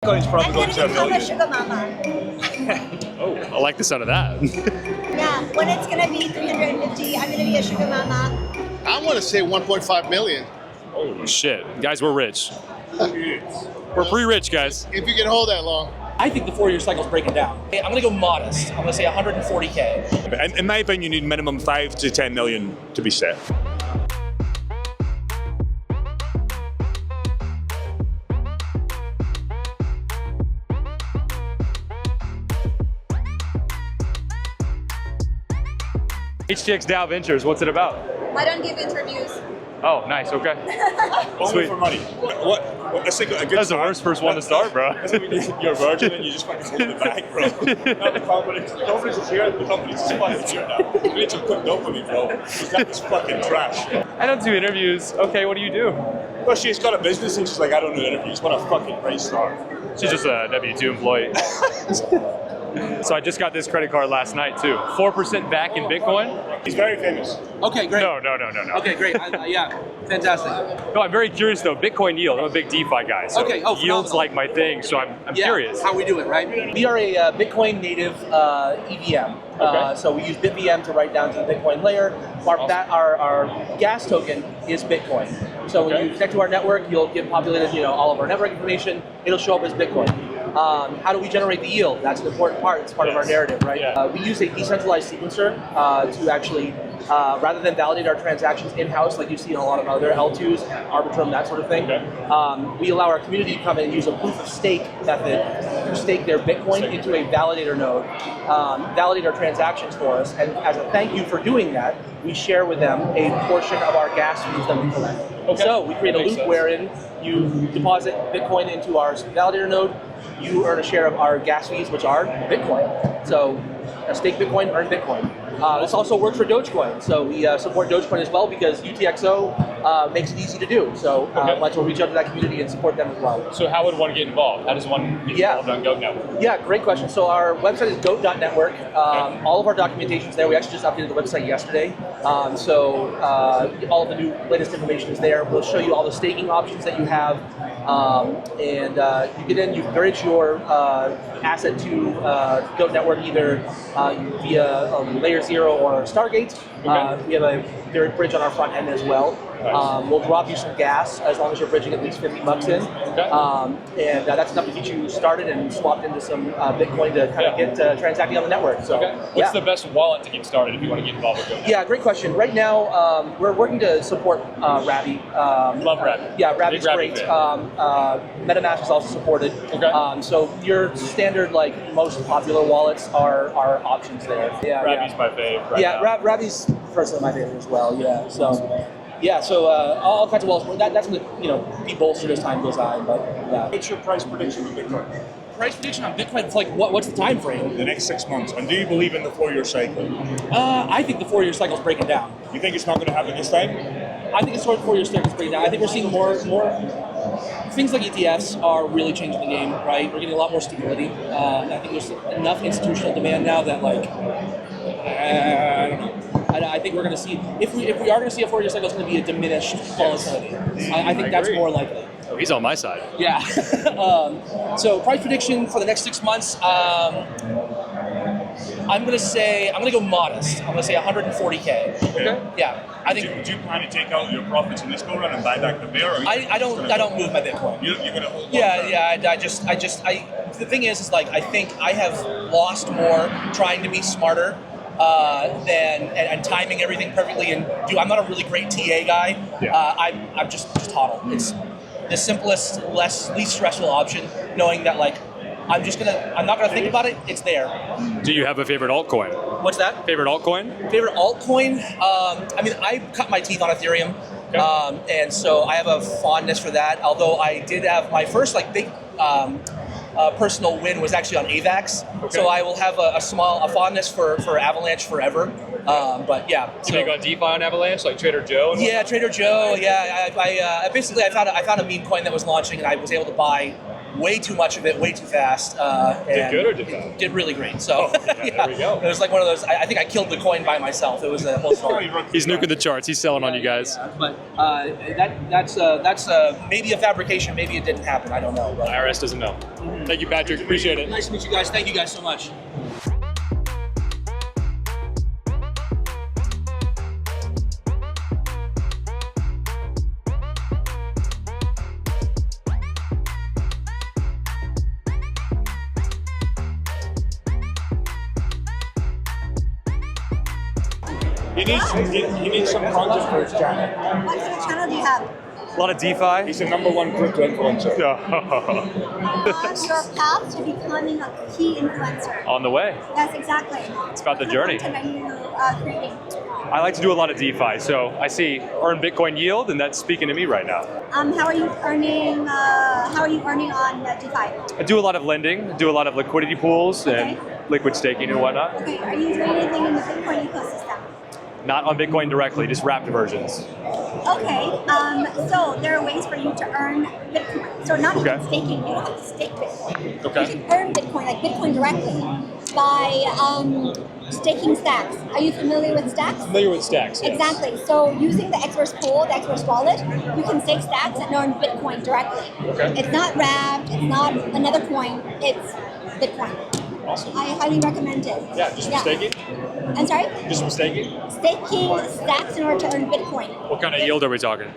Bitcoin's probably going to a I'm gonna million. become a sugar mama. Oh, I like the sound of that. Yeah, when it's gonna be 350, I'm gonna be a sugar mama. I want to say 1.5 million. Holy shit. Guys, we're rich. We're pretty rich, guys. If you can hold that long. I think the 4-year cycle is breaking down. I'm going to go modest. I'm going to say 140K. In my opinion, you need minimum 5 to 10 million to be set. HTX DAO Ventures, what's it about? I don't give interviews. Oh, nice, okay. Only Sweet. for money. What? That's like a good That's the start. worst first one to start, bro. That's when you're a virgin and you just fucking hold the bag, bro. Now the confidence is here, the company's just fucking here now. You need some quick dopamine, bro. Because that is fucking trash. I don't do interviews. Okay, what do you do? Well, she's got a business and she's like, I don't do interviews. What a fucking great start. She's just a W-2 employee. So I just got this credit card last night too. 4% back in Bitcoin. He's very famous. Okay, great. No. Okay, great. Yeah, fantastic. No, I'm very curious though. Bitcoin yield. I'm a big DeFi guy. So Okay, yield's phenomenal. like my thing. So I'm curious. How we do it, right? We are a Bitcoin native EVM. Okay. So we use BitVM to write down to the Bitcoin layer. Our gas token is Bitcoin. So when you connect to our network, you'll get populated, all of our network information. It'll show up as Bitcoin. How do we generate the yield? That's an important part. It's part of our narrative, right? Yeah. We use a decentralized sequencer to actually, rather than validate our transactions in-house like you see in a lot of other L2s, Arbitrum, that sort of thing, we allow our community to come in and use a proof of stake method to stake their Bitcoin into a validator node, validate our transactions for us, and as a thank you for doing that, we share with them a portion of our gas fees that we collect. Okay. So we create a That makes loop sense. wherein you deposit Bitcoin into our validator node, you earn a share of our gas fees, which are Bitcoin. So stake Bitcoin, earn Bitcoin. This also works for Dogecoin. So we support Dogecoin as well because UTXO makes it easy to do. So let's reach out to that community and support them as well. So how would one get involved? How does one get involved on Goat Network? Yeah, great question. So our website is goat.network. All of our documentation's there. We actually just updated the website yesterday. So all of the new latest information is there. We'll show you all the staking options that you have. And you get in, you bridge your asset to Goat Network either via Layer 0 or Stargate. We have a bridge on our front end as well. We'll drop you some gas as long as you're bridging at least 50 bucks in. And that's enough to get you started and swapped into some Bitcoin to kind of get transacting on the network. So, What's the best wallet to get started if you want to get involved with Goat Network? Yeah, great question. Right now, we're working to support Rabby. Love Rabby. Yeah, Rabby's Big Rabby great. fan. MetaMask is also supported. So your standard, most popular wallets are options there. Yeah, Rabby's my fave right now. Rabby's personally my favorite as well. Yeah, so all kinds of wallets. That's going to be bolstered as time goes on. But yeah. What's your price prediction of Bitcoin? Price prediction on Bitcoin, it's like what's the time frame? The next 6 months. And do you believe in the 4-year cycle? I think the 4-year cycle is breaking down. You think it's not going to happen this time? I think the 4-year cycle is breaking down. I think we're seeing more things like ETFs are really changing the game, right? We're getting a lot more stability. I think there's enough institutional demand now that I don't know. I think we're going to see, if we are going to see a 4-year cycle, it's going to be a diminished volatility. I think that's more likely. Oh, he's on my side. Yeah. So price prediction for the next 6 months, I'm going to go modest. I'm going to say 140K. Okay. Yeah. I think. Do you plan to take out your profits in this go round and buy back the bear? I don't move my Bitcoin. You're going to hold on? Yeah. The thing is I think I have lost more trying to be smarter and timing everything perfectly. I'm not a really great TA guy. Yeah. I'm just hodl. It's the simplest, least stressful option, knowing that I'm not gonna think about it. It's there. Do you have a favorite altcoin? What's that? Favorite altcoin? Favorite altcoin? I cut my teeth on Ethereum, and so I have a fondness for that. Although I did have my first big personal win was actually on AVAX, so I will have a fondness for Avalanche forever. But yeah. So you got DeFi on Avalanche, like Trader Joe? And yeah, Trader Joe. Yeah, I basically I found a meme coin that was launching, and I was able to buy way too much of it, way too fast. Did good or did bad? Did really great. So There we go. It was like one of those. I think I killed the coin by myself. It was a whole story. He's nuking the charts. He's selling on you guys. But that's maybe a fabrication. Maybe it didn't happen. I don't know. But. IRS doesn't know. Thank you, Patrick. Appreciate it. Nice to meet you guys. Thank you guys so much. He needs some content for his channel. What kind of channel do you have? A lot of DeFi. He's the #1 crypto influencer. On your path to becoming a key influencer. On the way. Yes, exactly. It's about the What journey. content are you creating? I like to do a lot of DeFi, so I see earn Bitcoin yield, and that's speaking to me right now. How are you earning? How are you earning on DeFi? I do a lot of lending, do a lot of liquidity pools and liquid staking and whatnot. Okay, are you doing anything in the Bitcoin ecosystem? Not on Bitcoin directly, just wrapped versions. Okay, so there are ways for you to earn Bitcoin. So not even staking, you don't have to stake Bitcoin. Okay. You can earn Bitcoin, like Bitcoin directly, by staking stacks. Are you familiar with stacks? Familiar with stacks, yes. Exactly. So using the Xverse pool, the Xverse wallet, you can stake stacks and earn Bitcoin directly. Okay. It's not wrapped, it's not another coin, it's Bitcoin. Awesome. I highly recommend it. Yeah, just from staking? I'm sorry? Just from staking? Staking stacks in order to earn Bitcoin. What kind of yield are we talking?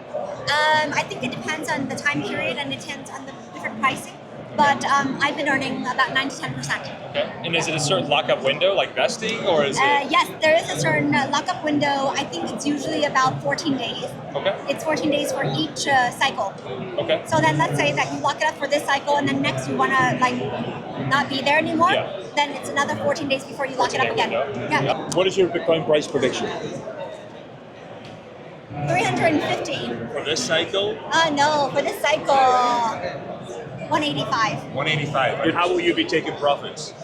I think it depends on the time period and it depends on the different pricing. But I've been earning about 9 to 10%. Okay. And is it a certain lockup window, like vesting, or is it? Yes, there is a certain lockup window. I think it's usually about 14 days. Okay. It's 14 days for each cycle. Okay. So then let's say that you lock it up for this cycle and then next you want to like not be there anymore, then it's another 14 days before you lock it up again. Yeah. What is your Bitcoin price prediction? 350. For this cycle? No, for this cycle, 185. 185. And how will you be taking profits?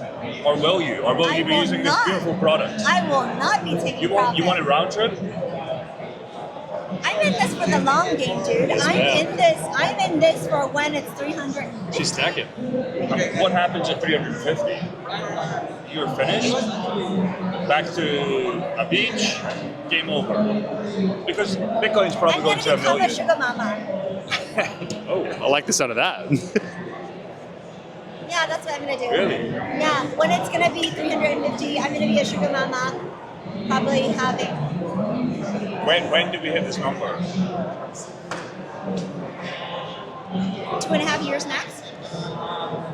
Or will you? Or will you be using this beautiful product? I will not be taking profits. You want a round trip? I'm in this for the long game, dude. I'm in this for when it's 300. She's stacking. What happens at 350? You're finished? Back to a beach? Game over. Because Bitcoin's probably I'm going to a become a million. sugar mama. Oh, I like the sound of that. Yeah, that's what I'm gonna do. Really? Yeah, when it's gonna be 350, I'm gonna be a sugar mama. Probably having. When do we hit this number? 2.5 years max.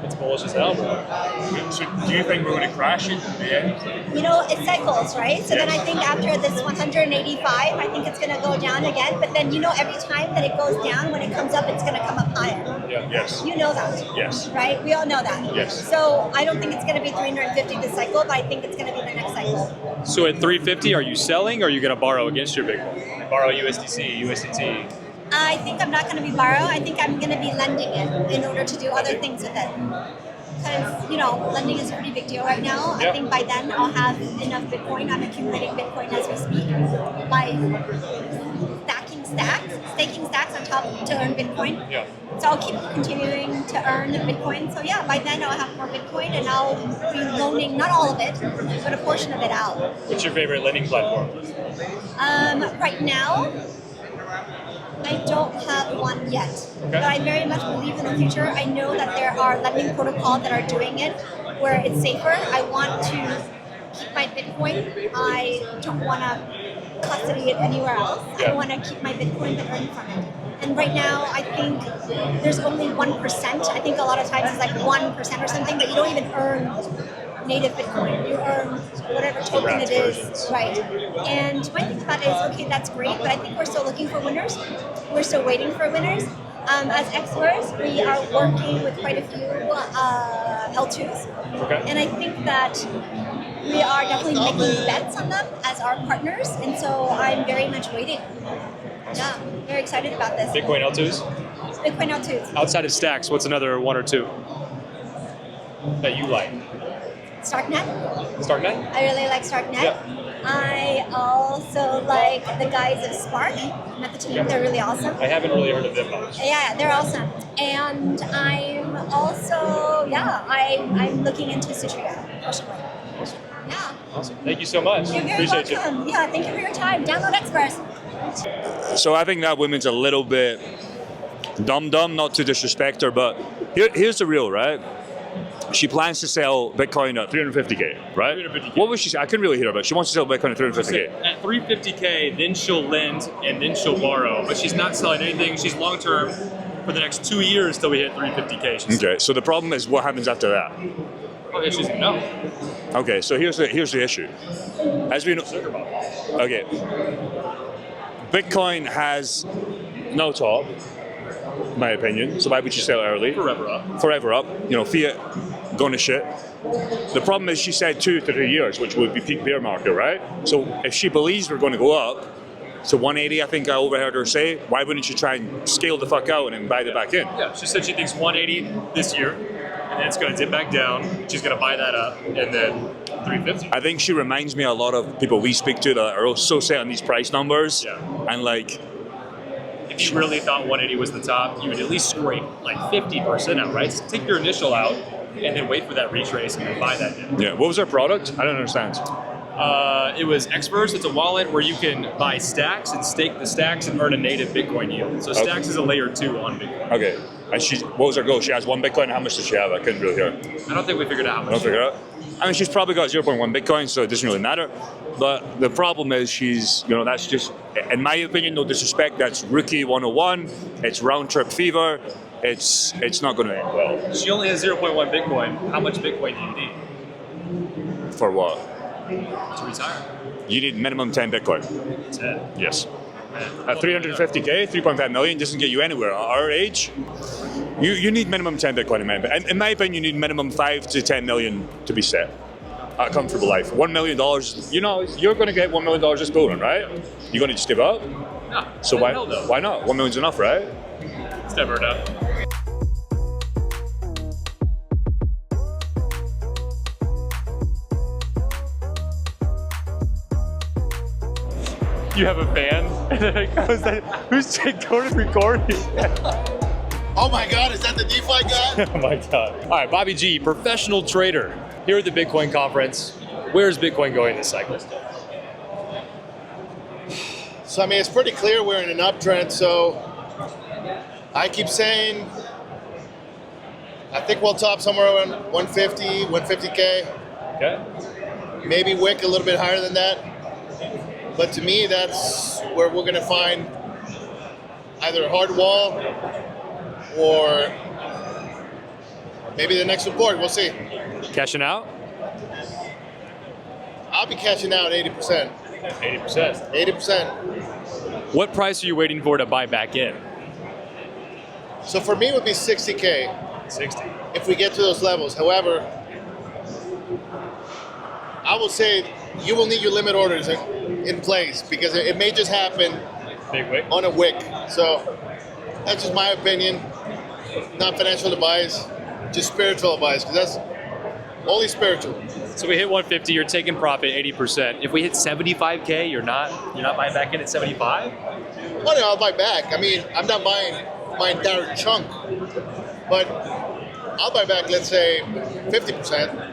It's bullish as hell, bro. So do you think we're going to crash it in the end? You know, it cycles, right? So then I think after this 185, I think it's gonna go down again. But then you know, every time that it goes down, when it comes up, it's gonna come up higher. Yeah. Yes. You know that. Yes. Right? We all know that. Yes. So I don't think it's going to be 350 this cycle, but I think it's going to be the next cycle. So at 350, are you selling or are you going to borrow against your Bitcoin? Borrow USDC, USDT? I think I'm not going to be borrow. I think I'm going to be lending it in order to do other things with it. Because, you know, lending is a pretty big deal right now. Yeah. I think by then I'll have enough Bitcoin. I'm accumulating Bitcoin as we speak by staking stacks on top to earn Bitcoin. Yeah. So I'll keep continuing to earn Bitcoin. So yeah, by then I'll have more Bitcoin and I'll be loaning, not all of it, but a portion of it out. What's your favorite lending platform? Right now, I don't have one yet, but I very much believe in the future. I know that there are lending protocols that are doing it where it's safer. I want to keep my Bitcoin. I don't want to custody it anywhere else. Yeah. I want to keep my Bitcoin and earn from it. And right now, I think there's only 1%. I think a lot of times it's like 1% or something, but you don't even earn native Bitcoin. You earn whatever token it is, right? And my thing about it is, okay, that's great, but I think we're still looking for winners. We're still waiting for winners. As experts, we are working with quite a few L2s. Okay. And I think that we are definitely making bets on them as our partners, and so I'm very much waiting. Yeah, very excited about this. Bitcoin L2s? Bitcoin L2s. Outside of stacks, what's another one or two that you like? StarkNet. StarkNet? I really like StarkNet. Yeah. I also like the guys of Spark. Met the team, they're really awesome. I haven't really heard of them much. Yeah, they're awesome. And I'm also, I'm looking into Citria, personally. Awesome. Yeah. Awesome. Thank you so much. You're very Appreciate welcome. Yeah, thank you for your time. Download Express. So I think that woman's a little bit dumb, not to disrespect her, but here's the real, right? she plans to sell Bitcoin at 350K, right? 350K. What was she saying? I couldn't really hear her, but she wants to sell Bitcoin at 350K. At 350K, then she'll lend and then she'll borrow. But she's not selling anything. She's long term for the next 2 years till we hit 350K. Okay, so the problem is what happens after that? Oh, yeah, she's no. Okay, so here's the issue. As we know, okay, Bitcoin has no top, in my opinion. So why would you sell it early? Forever up. Forever up. You know, fiat going to shit. The problem is she said 2 to 3 years, which would be peak bear market, right? So if she believes we're going to go up to 180, I think I overheard her say, why wouldn't you try and scale the fuck out and then buy it back in? Yeah, she said she thinks 180 this year, and then it's going to dip back down. She's going to buy that up, and then 350. I think she reminds me a lot of people we speak to that are so set on these price numbers. Yeah. And like, If you really thought 180 was the top, you would at least scrape like 50% out, right? So take your initial out, and then wait for that retrace and then buy that in. yeah, what was her product? I don't understand. It was Xverse. It's a wallet where you can buy stacks and stake the stacks and earn a native Bitcoin yield. So stacks is a layer 2 on Bitcoin. Okay. And what was her goal? She has 1 Bitcoin. How much does she have? I couldn't really hear. I don't think we figured out how much. Don't figure it out. I mean, she's probably got 0.1 Bitcoin, so it doesn't really matter. But the problem is that's just, in my opinion, no disrespect, that's rookie 101. It's round trip fever. It's not going to end well. She only has 0.1 Bitcoin. How much Bitcoin do you need For what? to retire? You need minimum 10 Bitcoin. 10. Yes. At 350K, 3.5 million doesn't get you anywhere. At our age, you need minimum 10 Bitcoin in my opinion, you need minimum 5 to 10 million to be set. A comfortable life. $1 million, you're going to get $1 million this bull run, right? You're going to just give up? No. So why not? 1 million's enough, right? It's never enough. You have a fan? And then it goes, who's going recording? Oh my God, is that the DeFi guy? Oh my God. All right, Bobby G, professional trader here at the Bitcoin conference. Where is Bitcoin going this cycle? So, I mean, it's pretty clear we're in an uptrend. So, I keep saying, I think we'll top somewhere around 150, 150K. Okay. Maybe wick a little bit higher than that. But to me, that's where we're going to find either a hard wall or maybe the next support. We'll see. Cashing out? I'll be cashing out 80%. 80%. 80%. What price are you waiting for to buy back in? So for me, it would be 60K 60. if we get to those levels. However, I will say you will need your limit orders in place because it may just happen Big wick. on a wick. So that's just my opinion. Not financial advice, just spiritual advice, because that's only spiritual. So we hit 150, you're taking profit 80%. If we hit 75K, you're not buying back in at 75? Well, no, I'll buy back. I mean, I'm not buying my entire chunk, but I'll buy back, let's say, 50%.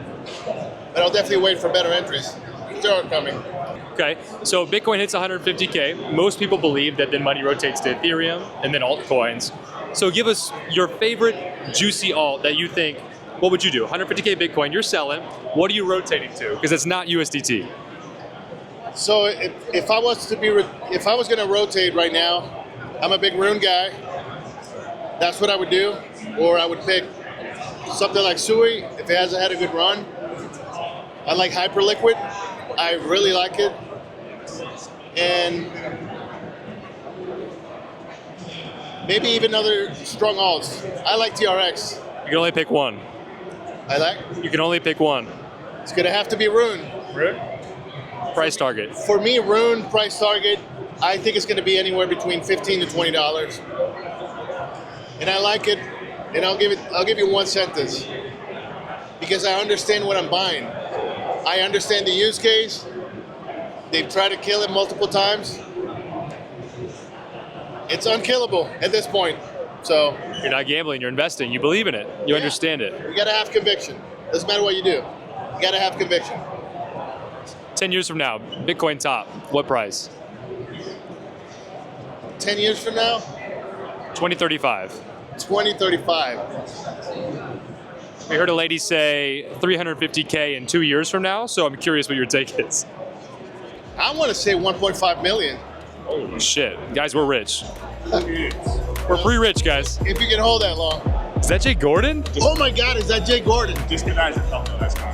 But I'll definitely wait for better entries. They are coming. Okay, so Bitcoin hits 150K. Most people believe that then money rotates to Ethereum and then altcoins. So give us your favorite juicy alt that you think, what would you do? 150K Bitcoin, you're selling. What are you rotating to? Because it's not USDT. So if I was going to rotate right now, I'm a big Rune guy. That's what I would do. Or I would pick something like Suie if it hasn't had a good run. I like Hyperliquid. I really like it. And maybe even other strong alts. I like TRX. You can only pick one. You can only pick one. It's going to have to be Rune. Rune? Price target. For me, Rune price target, I think it's going to be anywhere between $15 to $20. And I like it, and I'll give you one sentence. Because I understand what I'm buying. I understand the use case. They've tried to kill it multiple times. It's unkillable at this point. So You're not gambling, you're investing. You believe in it. You understand it. you got to have conviction. Doesn't matter what you do. You got to have conviction. 10 years from now, Bitcoin top. What price? 10 years from now, 2035. 2035. We heard a lady say 350K in 2 years from now, so I'm curious what your take is. I want to say 1.5 million. Holy shit. Guys, we're rich. We're pre-rich, guys. If you can hold that long. Is that Jay Gordon? Oh my God, is that Jay Gordon? Just because I don't know that's not.